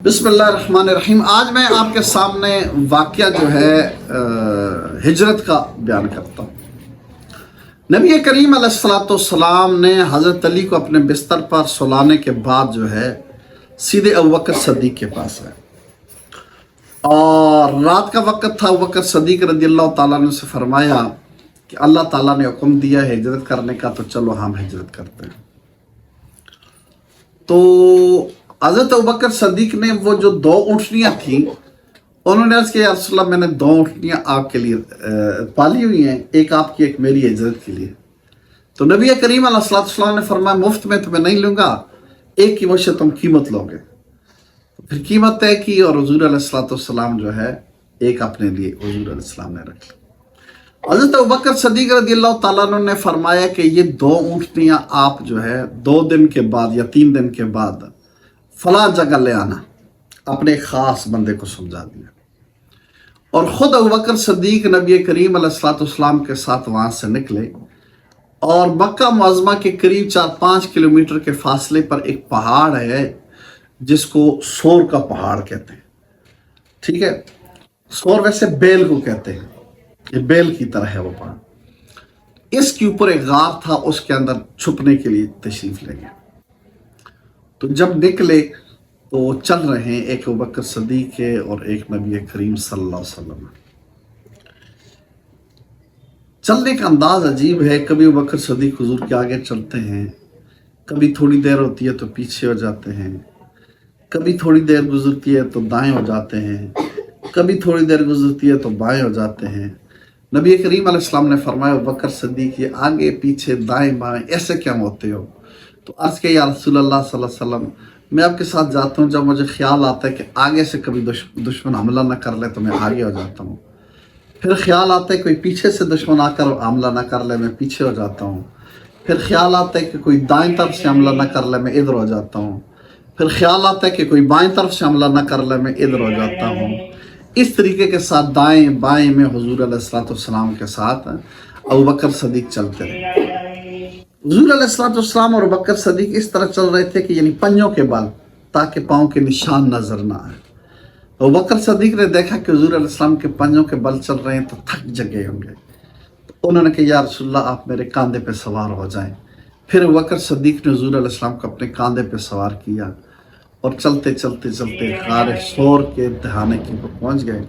بسم اللہ الرحمن الرحیم۔ آج میں آپ کے سامنے واقعہ جو ہے ہجرت کا بیان کرتا ہوں۔ نبی کریم علیہ السلام نے حضرت علی کو اپنے بستر پر سلانے کے بعد جو ہے سیدھے ابوبکر صدیق کے پاس آئے، اور رات کا وقت تھا۔ ابوبکر صدیق رضی اللہ تعالیٰ نے سے فرمایا کہ اللہ تعالیٰ نے حکم دیا ہے ہجرت کرنے کا، تو چلو ہم ہجرت کرتے ہیں۔ تو حضرت ابوبکر صدیق نے وہ جو 2 اونٹنیاں تھیں، انہوں نے عرض کیا یا رسول اللہ میں نے 2 اونٹنیاں آپ کے لیے پالی ہوئی ہیں، ایک آپ کی ایک میری ہجرت کے لیے۔ تو نبی کریم علیہ السلام نے فرمایا مفت میں تمہیں نہیں لوں گا، ایک کی وجہ تم قیمت لو گے۔ پھر قیمت طے کی اور حضور علیہ السلام جو ہے ایک اپنے لیے حضور علیہ السلام نے رکھ لی۔ حضرت ابوبکر صدیق رضی اللہ تعالیٰ عنہ نے فرمایا کہ یہ 2 اونٹنیاں آپ جو ہے 2 دن کے بعد یا 3 دن کے بعد فلاں جگہ لے آنا، اپنے خاص بندے کو سمجھا دیا۔ اور خود ابوبکر صدیق نبی کریم علیہ السلام کے ساتھ وہاں سے نکلے، اور مکہ معظمہ کے قریب 4-5 کلومیٹر کے فاصلے پر ایک پہاڑ ہے جس کو سور کا پہاڑ کہتے ہیں، ٹھیک ہے۔ سور ویسے بیل کو کہتے ہیں، یہ بیل کی طرح ہے وہ پہاڑ۔ اس کے اوپر ایک غار تھا، اس کے اندر چھپنے کے لیے تشریف لے گئے۔ تو جب نکلے تو چل رہے ہیں، ایک ابوبکر صدیق ہے اور ایک نبی کریم صلی اللہ علیہ وسلم۔ چلنے کا انداز عجیب ہے، کبھی ابوبکر صدیق حضور کے آگے چلتے ہیں، کبھی تھوڑی دیر ہوتی ہے تو پیچھے ہو جاتے ہیں، کبھی تھوڑی دیر گزرتی ہے تو دائیں ہو جاتے ہیں، کبھی تھوڑی دیر گزرتی ہے تو بائیں ہو جاتے ہیں۔ نبی کریم علیہ السلام نے فرمایا ابوبکر صدیق یہ آگے پیچھے دائیں بائیں ایسے کیا ہوتے ہو؟ تو عرض کہ یا رسول اللہ صلی اللہ علیہ وسلم میں آپ کے ساتھ جاتا ہوں، جب مجھے خیال آتا ہے کہ آگے سے کبھی دشمن حملہ نہ کر لے تو میں آگے ہو جاتا ہوں، پھر خیال آتا ہے کوئی پیچھے سے دشمن آ کر حملہ نہ کر لے میں پیچھے ہو جاتا ہوں، پھر خیال آتا ہے کہ کوئی دائیں طرف سے حملہ نہ کر لے میں ادھر ہو جاتا ہوں، پھر خیال آتا ہے کہ کوئی بائیں طرف سے حملہ نہ کر لے میں ادھر ہو جاتا ہوں۔ اس طریقے کے ساتھ دائیں بائیں میں حضور علیہ السلام کے ساتھ ابوبکر صدیق چلتے رہے۔ حضور علیہ السلام اور ابوبکر صدیق اس طرح چل رہے تھے کہ یعنی پنجوں کے بل، تاکہ پاؤں کے نشان نظر نہ آئے۔ ابوبکر صدیق نے دیکھا کہ حضور علیہ السلام کے پنجوں کے بل چل رہے ہیں تو تھک جگے ہوں گے، تو انہوں نے کہا یا رسول اللہ آپ میرے کاندھے پہ سوار ہو جائیں۔ پھر ابوبکر صدیق نے حضور علیہ السلام کو اپنے کاندھے پہ سوار کیا، اور چلتے چلتے چلتے غار سور کے دہانے کی پر پہنچ گئے،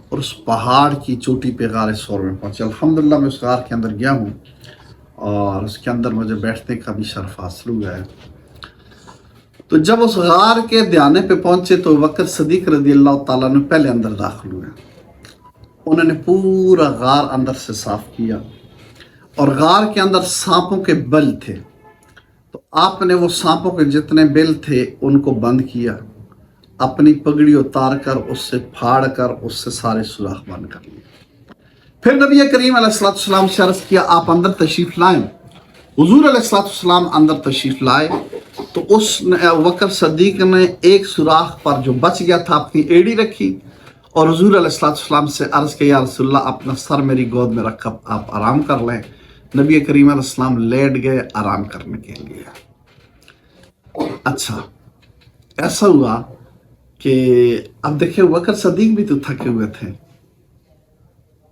اور اس پہاڑ کی چوٹی پہ غار سور میں پہنچے۔ الحمدللہ میں اس غار کے اندر گیا ہوں، اور اس کے اندر مجھے بیٹھنے کا بھی شرف حاصل ہوا ہے۔ تو جب اس غار کے دہانے پہ پہنچے تو ابوبکر صدیق رضی اللہ تعالیٰ نے پہلے اندر داخل ہوئے۔ انہوں نے پورا غار اندر سے صاف کیا، اور غار کے اندر سانپوں کے بل تھے، تو آپ نے وہ سانپوں کے جتنے بل تھے ان کو بند کیا، اپنی پگڑی اتار کر اس سے پھاڑ کر اس سے سارے سوراخ بند کر لیے۔ پھر نبی کریم علیہ السلام سے عرض کیا آپ اندر تشریف لائیں۔ حضور علیہ السلام اندر تشریف لائے تو اس ابوبکر صدیق نے ایک سوراخ پر جو بچ گیا تھا اپنی ایڑی رکھی، اور حضور علیہ السلام سے عرض کیا یا رسول اللہ اپنا سر میری گود میں رکھ آپ آرام کر لیں۔ نبی کریم علیہ السلام لیٹ گئے آرام کرنے کے لیے۔ اچھا ایسا ہوا کہ اب دیکھیں ابوبکر صدیق بھی تو تھکے ہوئے تھے،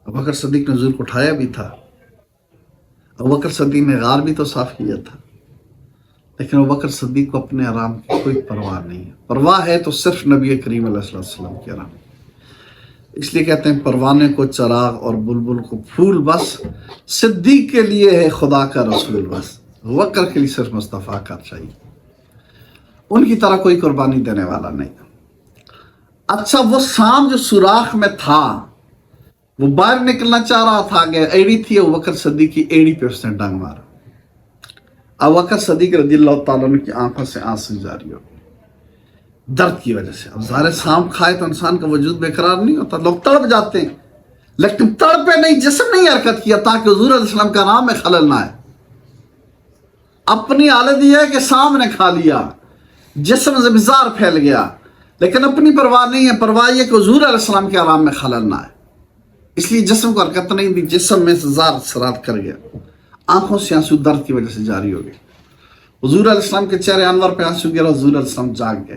ابوبکر صدیق نے حضور کو اٹھایا بھی تھا، ابوبکر صدیق نے غار بھی تو صاف کیا تھا، لیکن ابوبکر صدیق کو اپنے آرام کی کوئی پرواہ نہیں ہے۔ پرواہ ہے تو صرف نبی کریم علیہ السلام کی آرام۔ اس لیے کہتے ہیں پروانے کو چراغ اور بلبل کو پھول بس، صدیق کے لیے ہے خدا کا رسول بس، ابوبکر کے لیے صرف مصطفیٰ کا چاہیے، ان کی طرح کوئی قربانی دینے والا نہیں۔ اچھا وہ سانپ جو سوراخ میں تھا وہ باہر نکلنا چاہ رہا تھا، کہ ایڑی تھی ابوبکر صدیق کی، ایڑی پہ اس نے ڈنگ مارا۔ ابوبکر صدیق رضی اللہ تعالیٰ عنہ کی آنکھوں سے آنسو جاری ہو گئے درد کی وجہ سے۔ اب ظاہر سانپ کھائے تو انسان کا وجود بے قرار نہیں ہوتا، لوگ تڑپ جاتے ہیں، لیکن تڑپے نہیں، جسم نہیں حرکت کیا تاکہ حضور علیہ السلام کا نام میں خلل نہ آئے۔ اپنی حالت یہ ہے کہ سانپ نے کھا لیا، جسم زمزار پھیل گیا، لیکن اپنی پرواہ نہیں ہے، پرواہ یہ کہ حضور علیہ السلام کے آرام میں خلل نہ آئے، اس لیے جسم کو حرکت نہیں دی، جسم میں سے زار سرات کر گیا، آنکھوں سے آنسو درد کی وجہ سے جاری ہو گئے۔ حضور علیہ السلام کے چہرے انور پہ آنسو گرا، حضور علیہ السلام جاگ گئے۔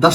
10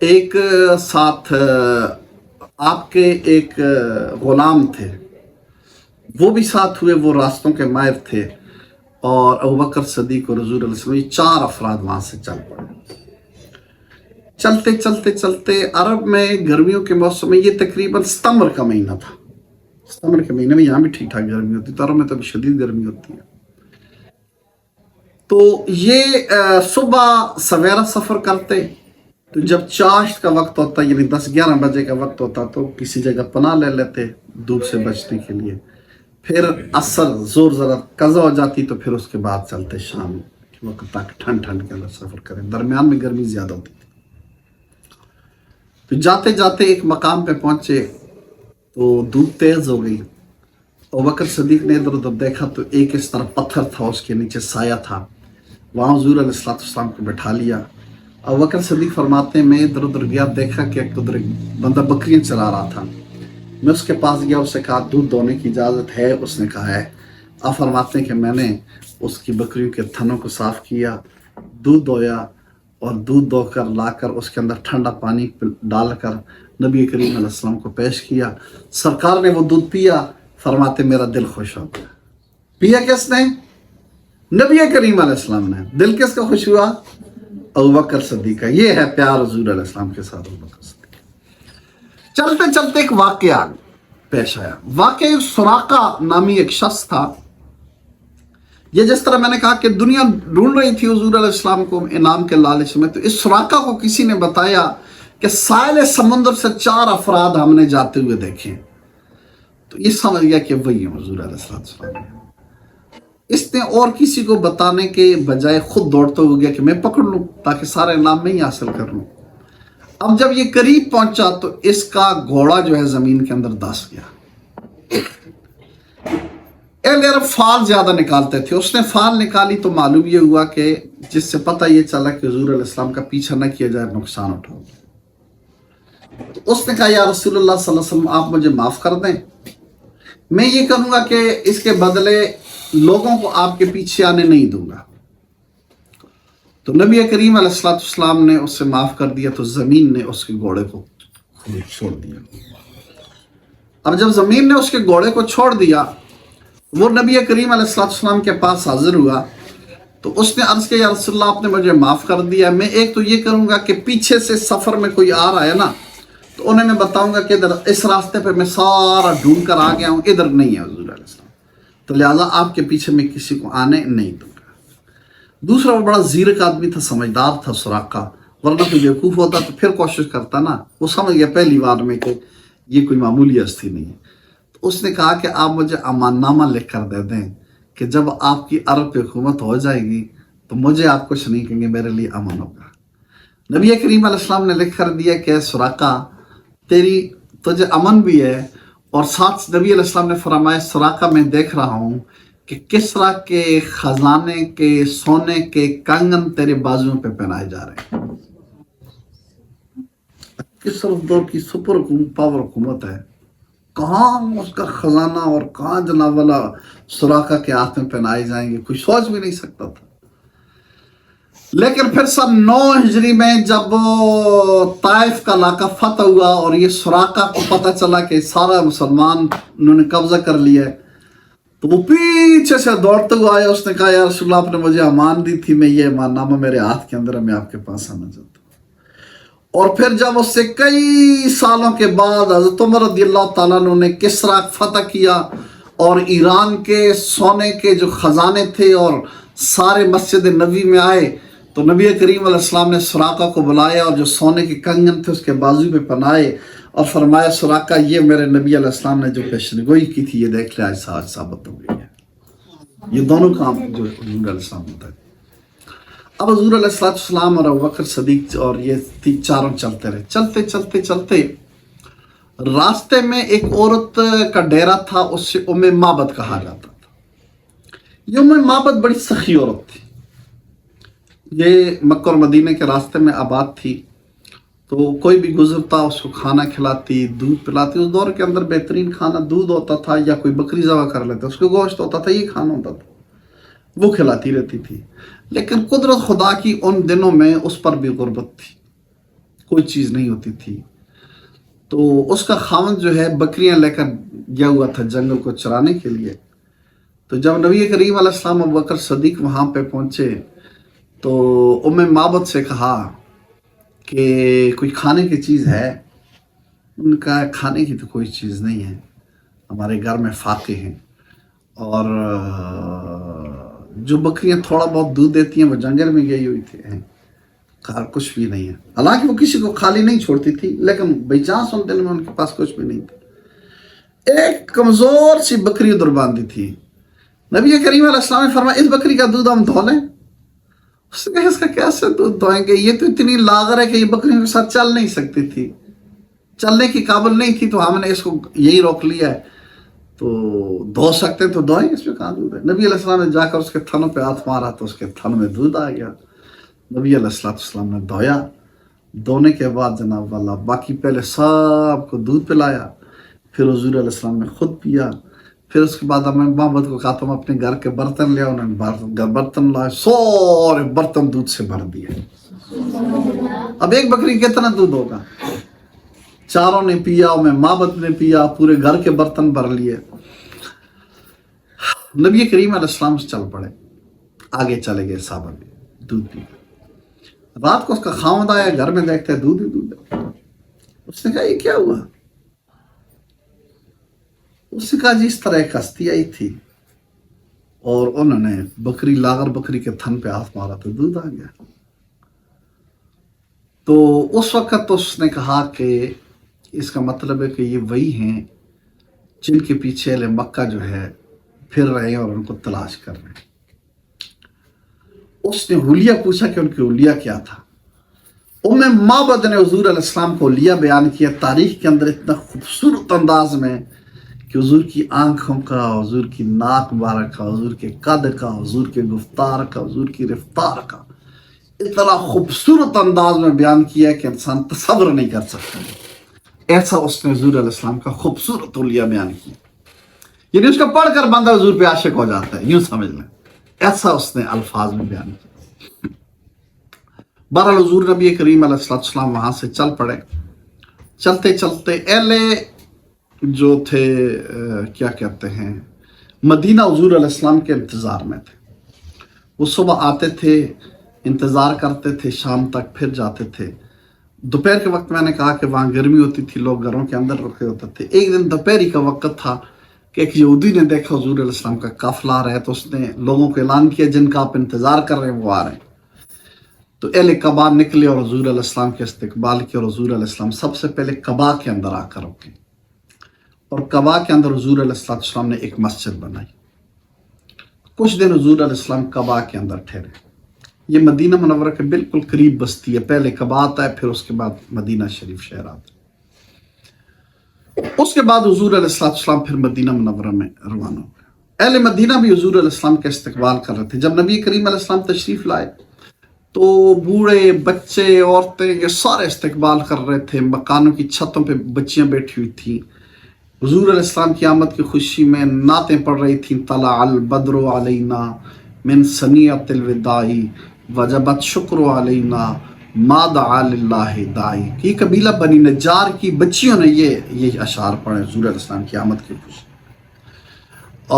ایک ساتھ آپ کے ایک غلام تھے، وہ بھی ساتھ ہوئے، وہ راستوں کے ماہر تھے، اور ابوبکر صدیق اور حضور علیہ السلام، یہ 4 افراد وہاں سے چل پڑے۔ چلتے چلتے چلتے عرب میں گرمیوں کے موسم میں، یہ تقریباً ستمبر کا مہینہ تھا، ستمبر کے مہینے میں یہاں بھی ٹھیک ٹھاک گرمی ہوتی، تو عرب میں تو ابھی شدید گرمی ہوتی ہے۔ تو یہ صبح سویرا سفر کرتے، تو جب چاشت کا وقت ہوتا، یعنی 10-11 بجے کا وقت ہوتا، تو کسی جگہ پناہ لے لیتے دھوپ سے بچنے کے لیے۔ پھر عصر زور ذرا قضا ہو جاتی، تو پھر اس کے بعد چلتے شام کے وقت تک، ٹھنڈ کے اندر سفر کریں، درمیان میں گرمی زیادہ ہوتی تھی۔ تو جاتے جاتے ایک مقام پہ پہنچے تو دھوپ تیز ہو گئی۔ ابوبکر صدیق نے ادھر ادھر دیکھا تو ایک اس طرح پتھر تھا، اس کے نیچے سایہ تھا، وہاں حضور علیہ السلام کو بٹھا لیا۔ ابوبکر صدیق فرماتے ہیں، میں ادھر ادھر گیا، دیکھا کہ ادھر ایک بندہ بکریاں چلا رہا تھا، میں اس کے پاس گیا، اس سے کہا دودھ دونے کی اجازت ہے؟ اس نے کہا ہے۔ آپ فرماتے ہیں کہ میں نے اس کی بکریوں کے تھنوں کو صاف کیا، دودھ دویا، اور دودھ دو کر لا کر اس کے اندر ٹھنڈا پانی ڈال کر نبی کریم علیہ السلام کو پیش کیا۔ سرکار نے وہ دودھ پیا، فرماتے میرا دل خوش ہو گیا۔ پیا کس نے؟ نبی کریم علیہ السلام نے۔ دل کس کا خوش ہوا؟ ابوبکر صدیق کا۔ یہ ہے پیار حضور علیہ السلام کے ساتھ ابوبکر صدیق۔ چلتے چلتے ایک واقعہ پیش آیا۔ واقعہ سراقہ نامی ایک شخص تھا۔ یہ جس طرح میں نے کہا کہ دنیا ڈھونڈ رہی تھی حضور علیہ السلام کو انعام کے لالچ میں، تو اس سراقہ کو کسی نے بتایا کہ ساحل سمندر سے 4 افراد ہم نے جاتے ہوئے دیکھے۔ تو یہ سمجھ گیا کہ وہی ہیں حضور علیہ السلام۔ اس نے اور کسی کو بتانے کے بجائے خود دوڑتا ہو گیا کہ میں پکڑ لوں تاکہ سارا انعام میں ہی حاصل کر لوں۔ اب جب یہ قریب پہنچا تو اس کا گھوڑا جو ہے زمین کے اندر دس گیا۔ اہل عرب فال زیادہ نکالتے تھے، اس نے فال نکالی تو معلوم یہ ہوا کہ جس سے پتہ یہ چلا کہ حضور علیہ السلام کا پیچھا نہ کیا جائے، نقصان اٹھاؤ۔ تو اس نے کہا یا رسول اللہ صلی اللہ علیہ وسلم، آپ مجھے معاف کر دیں، میں یہ کہوں گا کہ اس کے بدلے لوگوں کو آپ کے پیچھے آنے نہیں دوں گا۔ تو نبی کریم علیہ السلام نے اس سے معاف کر دیا، تو زمین نے اس کے گھوڑے کو چھوڑ دیا۔ اب جب زمین نے اس کے گھوڑے کو چھوڑ دیا، وہ نبی کریم علیہ السلام کے پاس حاضر ہوا، تو اس نے عرض کیا یا رسول اللہ، آپ نے مجھے معاف کر دیا، میں ایک تو یہ کروں گا کہ پیچھے سے سفر میں کوئی آ رہا ہے نا، تو انہیں میں بتاؤں گا کہ ادھر اس راستے پہ میں سارا ڈھونڈ کر آ گیا ہوں، ادھر نہیں ہے حضور علیہ السلام، تو لہٰذا آپ کے پیچھے میں کسی کو آنے نہیں دوں گا۔ دوسرا، وہ بڑا زیرک آدمی تھا، سمجھدار تھا سراقہ، ورنہ کوئی بیوقوف ہوتا تو پھر کوشش کرتا نا، وہ سمجھ گیا پہلی بار میں کہ یہ کوئی معمولی ہستی نہیں ہے۔ تو اس نے کہا کہ آپ مجھے امان نامہ لکھ کر دے دیں کہ جب آپ کی عرب پہ حکومت ہو جائے گی تو مجھے آپ کچھ نہیں کہیں گے، میرے لیے امن ہوگا۔ نبی کریم علیہ السلام نے لکھ کر دیا کہ سراقہ، تجھے امن بھی ہے، اور ساتھ نبی علیہ السلام نے فرمایا سراقہ، میں دیکھ رہا ہوں کہ کسرا کے خزانے کے سونے کے کنگن تیرے بازوؤں پہ پہنائے جا رہے ہیں۔ کسرا دور کی سپر پاور حکومت ہے، کہاں اس کا خزانہ اور کہاں جناب والا سراقہ کے ہاتھ میں پہنائے جائیں گے، کوئی سوچ بھی نہیں سکتا تھا۔ لیکن پھر سن 9 ہجری میں جب طائف کا علاقہ فتح ہوا اور یہ سراقہ کو پتہ چلا کہ سارا مسلمان انہوں نے قبضہ کر لیا ہے، تو وہ پیچھے سے دوڑتے ہوئے آیا۔ اس نے کہا یا رسول اللہ، آپ نے مجھے امان دی تھی، میں یہ امان نامہ میرے ہاتھ کے اندر ہے، میں آپ کے پاس آنا چاہتا ہوں۔ اور پھر جب اس سے کئی سالوں کے بعد حضرت عمر رضی اللہ تعالیٰ عنہ نے کسرا فتح کیا، اور ایران کے سونے کے جو خزانے تھے اور سارے مسجد نبی میں آئے، تو نبی کریم علیہ السلام نے سراقہ کو بلایا اور جو سونے کے کنگن تھے اس کے بازو پہ پہنائے اور فرمایا سراقہ، یہ میرے نبی علیہ السلام نے جو پیشنگوئی کی تھی، یہ دیکھ لیا، آج ثابت ہو گئی ہے۔ یہ دونوں کام جو حضور علیہ السلام ہوتا ہے۔ اب حضور علیہ السلام اور ابوبکر صدیق اور یہ چاروں چلتے رہے، چلتے چلتے چلتے راستے میں ایک عورت کا ڈیرا تھا، اس سے ام معبد کہا جاتا تھا۔ یہ ام معبد بڑی سخی عورت تھی، یہ مکہ اور مدینہ کے راستے میں آباد تھی، تو کوئی بھی گزرتا اس کو کھانا کھلاتی، دودھ پلاتی۔ اس دور کے اندر بہترین کھانا دودھ ہوتا تھا، یا کوئی بکری ذبح کر لیتا، اس کو گوشت ہوتا تھا، یہ کھانا ہوتا تھا، وہ کھلاتی رہتی تھی۔ لیکن قدرت خدا کی ان دنوں میں اس پر بھی غربت تھی، کوئی چیز نہیں ہوتی تھی. تو اس کا خاوند جو ہے بکریاں لے کر گیا ہوا تھا جنگل کو چرانے کے لیے. تو جب نبی کریم علیہ السلام ابوبکر صدیق وہاں پہ پہنچے تو ام معبد سے کہا کہ کوئی کھانے کی چیز ہے؟ ان کا کھانے کی تو کوئی چیز نہیں ہے، ہمارے گھر میں فاقے ہیں، اور جو بکریاں تھوڑا بہت دودھ دیتی ہیں وہ جنگل میں گئی ہوئی تھی، کہا کچھ بھی نہیں ہے. حالانکہ وہ کسی کو خالی نہیں چھوڑتی تھی، لیکن بائی چانس ان دل میں ان کے پاس کچھ بھی نہیں تھا. ایک کمزور سی بکری ادھر باندھی تھی. نبی کریم علیہ السلام نے فرمایا اس بکری کا دودھ ہم دھو لیں. اس نے کہا اس کا کیسے دودھ دھوئیں گے، یہ تو اتنی لاغر ہے کہ یہ بکریوں کے ساتھ چل نہیں سکتی تھی، چلنے کی قابل نہیں تھی، تو ہم نے اس کو یہی روک لیا ہے، تو دھو سکتے تو دھوئیں، اس میں کہاں دودھ ہے. نبی علیہ السلام نے جا کر اس کے تھنوں پہ ہاتھ مارا تو اس کے تھن میں دودھ آ گیا. نبی علیہ السلام نے دھویا. دھونے کے بعد جناب والا باقی پہلے سب کو دودھ پلایا، پھر حضور علیہ السلام نے خود پیا. پھر اس کے بعد ہمیں محمد کو کہا تم اپنے گھر کے برتن لے آؤ. انہوں نے برتن لائے، سارے برتن دودھ سے بھر دیے. اب ایک بکری کتنا دودھ ہوگا؟ چاروں نے پیا، میں محمد نے پیا، پورے گھر کے برتن بھر لیے. نبی کریم علیہ السلام سے چل پڑے، آگے چلے گئے صحابہ بھی دودھ پی. رات کو اس کا خاوند آیا، گھر میں دیکھتا ہے دودھ ہی دودھ ہے. اس نے کہا یہ کیا ہوا؟ اس نے کہا جی اس طرح ایک ہستی آئی تھی اور انہوں نے بکری لاغر بکری کے تھن پہ ہاتھ مارا تو دودھ آ گیا. تو اس وقت اس نے کہا کہ اس کا مطلب ہے کہ یہ وہی ہیں جن کے پیچھے اہل مکہ جو ہے پھر رہے ہیں اور ان کو تلاش کر رہے ہیں. اس نے حلیہ پوچھا کہ ان کی حلیہ کیا تھا. ام معبد نے حضور علیہ السلام کو حلیہ بیان کیا تاریخ کے اندر اتنا خوبصورت انداز میں کہ حضور کی آنکھوں کا، حضور کی ناک مبارک کا، حضور کے قد کا، حضور کے گفتار کا، حضور کی رفتار کا اتنا خوبصورت انداز میں بیان کیا کہ انسان تصور نہیں کر سکتا. ایسا اس نے حضور علیہ السلام کا خوبصورت حلیہ بیان کیا، یعنی اس کا پڑھ کر بندہ حضور پہ عاشق ہو جاتا ہے، یوں سمجھ لیں. ایسا اس نے الفاظ میں بیان کیا. بہرحال حضور نبی کریم علیہ السلام وہاں سے چل پڑے. چلتے چلتے اہل جو تھے کیا کہتے ہیں مدینہ حضور علیہ السلام کے انتظار میں تھے. وہ صبح آتے تھے، انتظار کرتے تھے، شام تک پھر جاتے تھے. دوپہر کے وقت میں نے کہا کہ وہاں گرمی ہوتی تھی، لوگ گھروں کے اندر رکھے ہوتے تھے. ایک دن دوپہری کا وقت تھا کہ ایک یہودی نے دیکھا حضور علیہ السلام کا قافلہ آ رہا ہے، تو اس نے لوگوں کو اعلان کیا جن کا آپ انتظار کر رہے ہیں وہ آ رہے ہیں. تو اہل قبا نکلے اور حضور علیہ السلام کے استقبال کیا، اور حضور علیہ السلام سب سے پہلے قبا کے اندر آ کر رکے، اور قبا کے اندر حضور علیہ السلام نے ایک مسجد بنائی. کچھ دن حضور علیہ السلام قبا کے اندر ٹھہرے. یہ مدینہ منورہ کے بالکل قریب بستی ہے، پہلے قبا آتا ہے، پھر اس کے بعد مدینہ شریف شہر آتا ہے. اس کے بعد حضور علیہ السلام پھر مدینہ منورہ میں روانہ ہو گئے. اہل مدینہ بھی حضور علیہ السلام کا استقبال کر رہے تھے. جب نبی کریم علیہ السلام تشریف لائے تو بوڑھے، بچے، عورتیں یہ سارے استقبال کر رہے تھے. مکانوں کی چھتوں پہ بچیاں بیٹھی ہوئی تھیں، حضور علیہ السلام کی آمد کی خوشی میں نعتیں پڑھ رہی تھیں. طلع البدر علینا من ثنیۃ الوداع وجبت شکر علینا ما دعا للہ داعی. یہ قبیلہ بنی نجار کی بچیوں نے یہ اشعار پڑھے حضور علیہ السلام کی آمد کی خوشی،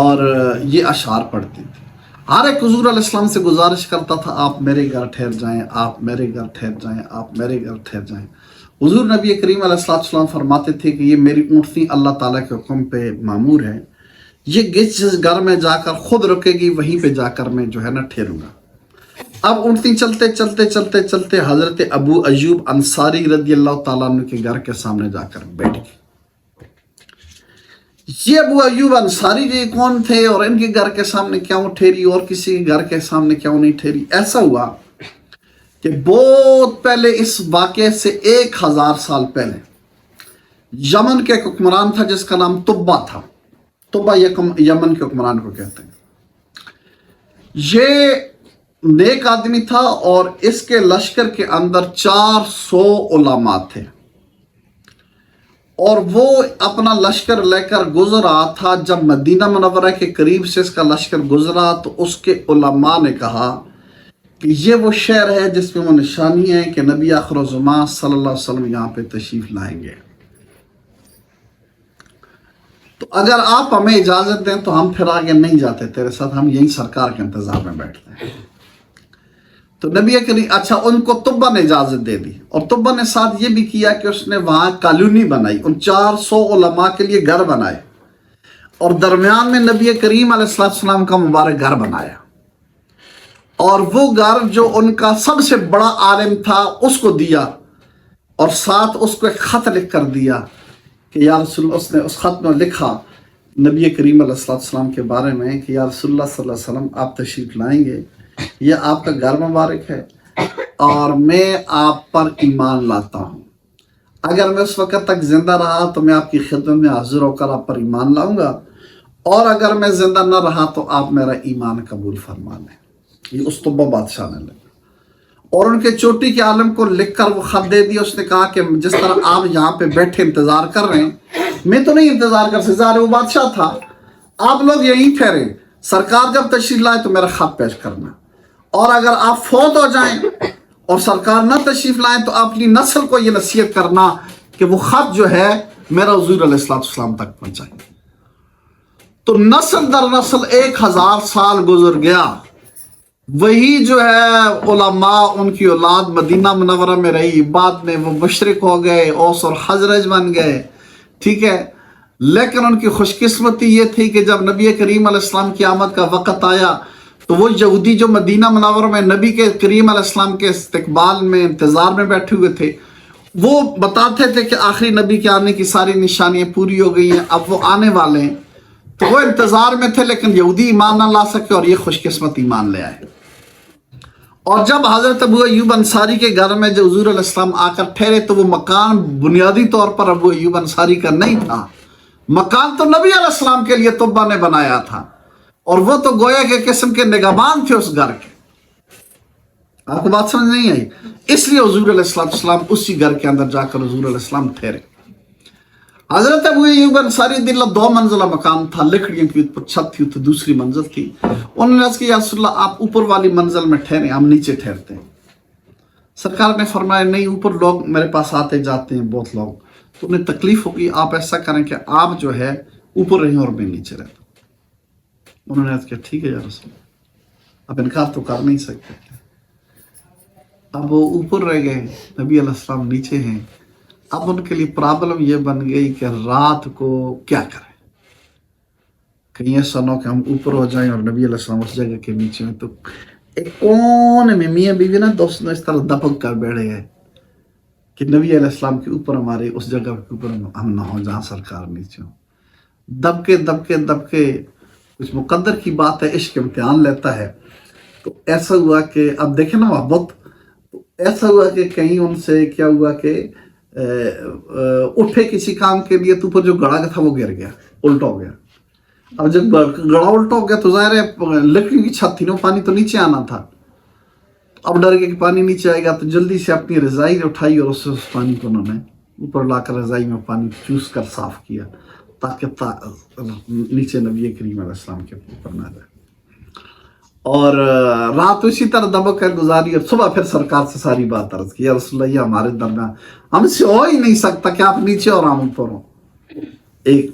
اور یہ اشعار پڑھتی تھی. ہر ایک حضور علیہ السلام سے گزارش کرتا تھا آپ میرے گھر ٹھہر جائیں، آپ میرے گھر ٹھہر جائیں، آپ میرے گھر ٹھہر جائیں. حضور نبی کریم علیہ السلام فرماتے تھے کہ یہ میری اونٹنی اللہ تعالیٰ کے حکم پہ معمور ہے، یہ جس گھر میں جا کر خود رکے گی وہیں پہ جا کر میں جو ہے نا ٹھہروں گا. اب اونٹنی چلتے چلتے چلتے چلتے حضرت ابو ایوب انصاری رضی اللہ تعالیٰ عنہ کے گھر کے سامنے جا کر بیٹھ گئی. یہ ابو ایوب انصاری جی کون تھے اور ان کے گھر کے سامنے کیوں ٹھہری اور کسی کے گھر کے سامنے کیوں نہیں ٹھہری؟ ایسا ہوا کہ بہت پہلے، اس واقعے سے 1000 سال پہلے، یمن کے ایک حکمران تھا جس کا نام طبہ تھا. طبہ یمن کے حکمران کو کہتے ہیں. یہ نیک آدمی تھا اور اس کے لشکر کے اندر 400 علماء تھے، اور وہ اپنا لشکر لے کر گزر رہا تھا. جب مدینہ منورہ کے قریب سے اس کا لشکر گزرا تو اس کے علماء نے کہا کہ یہ وہ شعر ہے جس میں وہ نشانی ہے کہ نبی آخر الزمان صلی اللہ علیہ وسلم یہاں پہ تشریف لائیں گے۔ تو اگر آپ ہمیں اجازت دیں تو ہم پھر آگے نہیں جاتے تیرے ساتھ، ہم یہیں سرکار کے انتظار میں بیٹھتے ہیں۔ تو نبی کریم اچھا ان کو طبا نے اجازت دے دی، اور طبا نے ساتھ یہ بھی کیا کہ اس نے وہاں کالونی بنائی، ان 400 علماء کے لیے گھر بنائے، اور درمیان میں نبی کریم علیہ السلام کا مبارک گھر بنایا، اور وہ گھر جو ان کا سب سے بڑا عالم تھا اس کو دیا، اور ساتھ اس کو ایک خط لکھ کر دیا کہ یا رسول اللہ، اس نے اس خط میں لکھا نبی کریم علیہ السلام کے بارے میں کہ یا رسول اللہ صلی اللہ علیہ وسلم آپ تشریف لائیں گے، یہ آپ کا گھر مبارک ہے، اور میں آپ پر ایمان لاتا ہوں، اگر میں اس وقت تک زندہ رہا تو میں آپ کی خدمت میں حاضر ہو کر آپ پر ایمان لاؤں گا، اور اگر میں زندہ نہ رہا تو آپ میرا ایمان قبول فرما لیں۔ یہ استبا بادشاہ نے لکھا، اور ان کے چوٹی کے عالم کو لکھ کر وہ خط دے دیا۔ اس نے کہا کہ جس طرح آپ یہاں پہ بیٹھے انتظار کر رہے ہیں، میں تو نہیں انتظار کر سکتا، وہ بادشاہ تھا، آپ لوگ یہیں ٹھہرے، سرکار جب تشریف لائے تو میرا خط پیش کرنا، اور اگر آپ فوت ہو جائیں اور سرکار نہ تشریف لائیں تو آپ اپنی نسل کو یہ نصیحت کرنا کہ وہ خط جو ہے میرا حضور علیہ السلام تک پہنچائیں۔ تو نسل در نسل 1000 سال گزر گیا، وہی جو ہے علماء ان کی اولاد مدینہ منورہ میں رہی، بعد میں وہ مشرق ہو گئے، اوس اور خزرج بن گئے، ٹھیک ہے، لیکن ان کی خوش قسمتی یہ تھی کہ جب نبی کریم علیہ السلام کی آمد کا وقت آیا تو وہ یہودی جو مدینہ منورہ میں نبی کے کریم علیہ السلام کے استقبال میں انتظار میں بیٹھے ہوئے تھے، وہ بتاتے تھے کہ آخری نبی کے آنے کی ساری نشانیاں پوری ہو گئی ہیں، اب وہ آنے والے ہیں، تو وہ انتظار میں تھے، لیکن یہودی ایمان نہ لا سکے، اور یہ خوش قسمت ایمان لے آئے۔ اور جب حضرت ابو ایوب انصاری کے گھر میں جو حضور علیہ السلام آ کر ٹھہرے تو وہ مکان بنیادی طور پر ابو ایوب انصاری کا نہیں تھا، مکان تو نبی علیہ السلام کے لیے طبا نے بنایا تھا، اور وہ تو گویا کے قسم کے نگہبان تھے اس گھر کے۔ آپ کو بات سمجھ نہیں آئی؟ اس لیے حضور علیہ السلام اسی گھر کے اندر جا کر حضور علیہ السلام ٹھہرے۔ حضرت ابو ایوب انصاری دلہ 2 منزلہ مکان تھا، لکڑیوں کی اوپر چھت تھی، تو دوسری منزل تھی۔ انہوں نے عرض کیا یا رسول اللہ آپ اوپر والی منزل میں ٹھہریں، ہم نیچے ٹھہرتے ہیں۔ سرکار نے فرمایا نہیں، اوپر لوگ میرے پاس آتے جاتے ہیں بہت لوگ، تو انہیں تکلیف ہوگی، آپ ایسا کریں کہ آپ جو ہے اوپر رہیں اور میں نیچے رہتا ہوں۔ انہوں نے عرض کیا ٹھیک ہے یا رسول اللہ، اب انکار تو کر نہیں سکتے۔ اب وہ اوپر رہ گئے، نبی علیہ السلام نیچے ہیں۔ اب ان کے لیے پرابلم یہ بن گئی کہ رات کو کیا کریں، کہیں ایسا نہ ہو کہ ہم اوپر ہو جائیں اور نبی علیہ السلام اس جگہ کے نیچے ہیں۔ تو ایک کون میں میاں بیوی نا دوستوں اس طرح دبک کر بیٹھے ہیں کہ نبی علیہ السلام کے اوپر ہمارے اس جگہ کے اوپر ہم نہ ہو جہاں سرکار نیچے ہو۔ دب کے کچھ مقدر کی بات ہے، عشق امتحان لیتا ہے۔ تو ایسا ہوا کہ اب دیکھیں نا محبت، ایسا ہوا کہ کہیں ان سے کیا ہوا کہ اٹھے کسی کام کے لیے، تو اوپر جو گڑا تھا وہ گر گیا، الٹا ہو گیا۔ اب جب گڑا الٹا ہو گیا تو ظاہر ہے لکڑی کی چھت تھی نا، پانی تو نیچے آنا تھا، اب ڈر گیا کہ پانی نیچے آئے گا، تو جلدی سے اپنی رضائی اٹھائی اور اس پانی کو انہوں نے اوپر لا کر رضائی میں پانی چوس کر صاف کیا تاکہ نیچے نبی کریم علیہ السلام کے اوپر نہ جائے۔ اور رات اسی طرح دبک کر گزاری، اور صبح پھر سرکار سے ساری بات عرض کی، یا رسول اللہ یہ ہمارے درمیان ہم سے ہو ہی نہیں سکتا کہ آپ نیچے اور ہم اوپر ہوں۔ ایک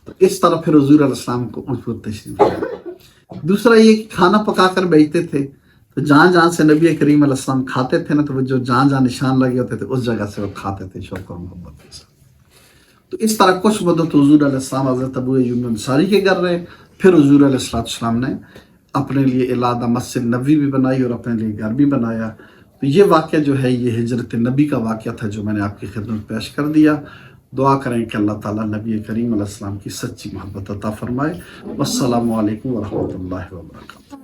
تو اس طرح پھر حضور علیہ السلام کو اوپر تشریف لائے۔ دوسرا یہ کہ کھانا پکا کر بیچتے تھے، تو جہاں جہاں سے نبی کریم علیہ السلام کھاتے تھے نا، تو وہ جو جہاں جہاں نشان لگے ہوتے تھے اس جگہ سے وہ کھاتے تھے شوق اور محبت کے ساتھ۔ تو اس طرح کچھ مدت حضور علیہ السلام حضرت ابو ایوب انصاری کے گھر رہے، پھر حضور علیہ السلام نے اپنے لیے علادہ مسجد نبوی بھی بنائی اور اپنے لیے گھر بھی بنایا۔ تو یہ واقعہ جو ہے یہ ہجرت نبی کا واقعہ تھا جو میں نے آپ کی خدمت پیش کر دیا۔ دعا کریں کہ اللہ تعالیٰ نبی کریم علیہ السلام کی سچی محبت عطا فرمائے۔ والسلام علیکم ورحمۃ اللہ وبرکاتہ۔